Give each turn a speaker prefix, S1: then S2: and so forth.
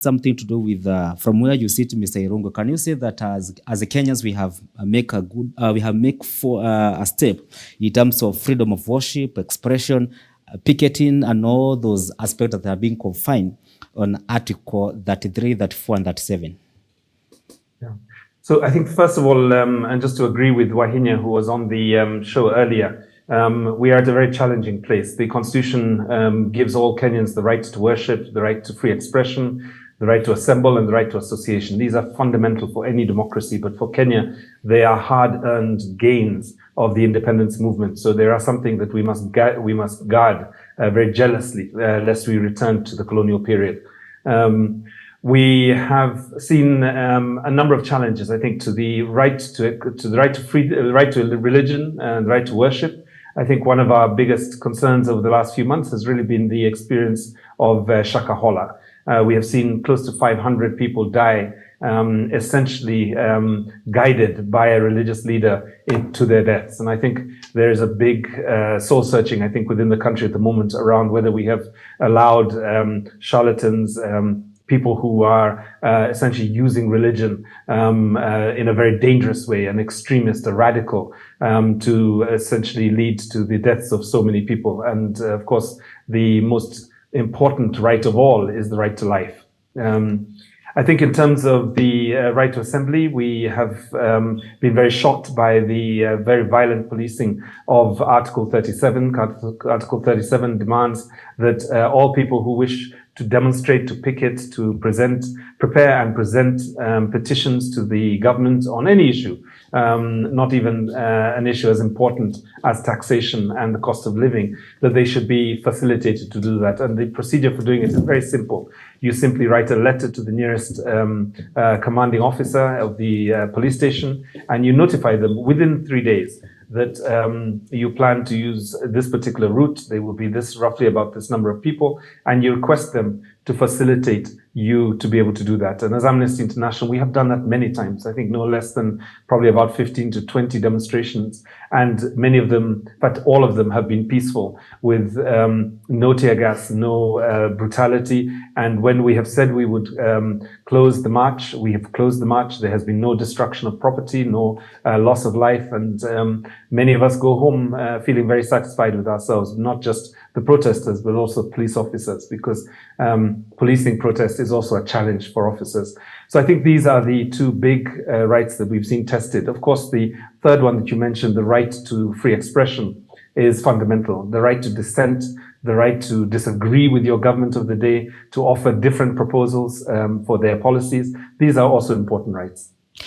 S1: something to do with from where you sit, Mr. Irungu. Can you say that as a Kenyans we have make a good a step in terms of freedom of worship, expression, picketing, and all those aspects that are being confined on Article 33, 34, and 37?
S2: Yeah. So I think first of all, and just to agree with Wahinya, who was on the show earlier, we are at a very challenging place. The Constitution gives all Kenyans the right to worship, the right to free expression, the right to assemble, and the right to association. These are fundamental for any democracy, but for Kenya, they are hard-earned gains of the independence movement. So they are something that we must guard very jealously, lest we return to the colonial period. We have seen a number of challenges, I think, to the right to religion and the right to worship. I think one of our biggest concerns over the last few months has really been the experience of Shakahola. We have seen close to 500 people die, essentially guided by a religious leader to their deaths. And I think there is a big soul searching, I think, within the country at the moment around whether we have allowed charlatans, people who are essentially using religion in a very dangerous way, an extremist, a radical, to essentially lead to the deaths of so many people. And of course, the most important right of all is the right to life. I think in terms of the right to assembly, we have been very shocked by the very violent policing of Article 37. Article 37 demands that all people who wish to demonstrate, to picket, to prepare and present petitions to the government on any issue, not even an issue as important as taxation and the cost of living, that they should be facilitated to do that. And the procedure for doing it is very simple. You simply write a letter to the nearest commanding officer of the police station, and you notify them within 3 days that you plan to use this particular route. They will be roughly about this number of people, and you request them to facilitate you to be able to do that. And as Amnesty International, we have done that many times. I think no less than probably about 15 to 20 demonstrations. And many of them, in fact, all of them have been peaceful with no tear gas, no brutality. And when we have said we would close the march, we have closed the march. There has been no destruction of property, no loss of life. And many of us go home feeling very satisfied with ourselves, not just the protesters, but also police officers, because policing protest is also a challenge for officers. So I think these are the two big rights that we've seen tested. Of course, the third one that you mentioned, the right to free expression, is fundamental. The right to dissent, the right to disagree with your government of the day, to offer different proposals for their policies. These are also important rights.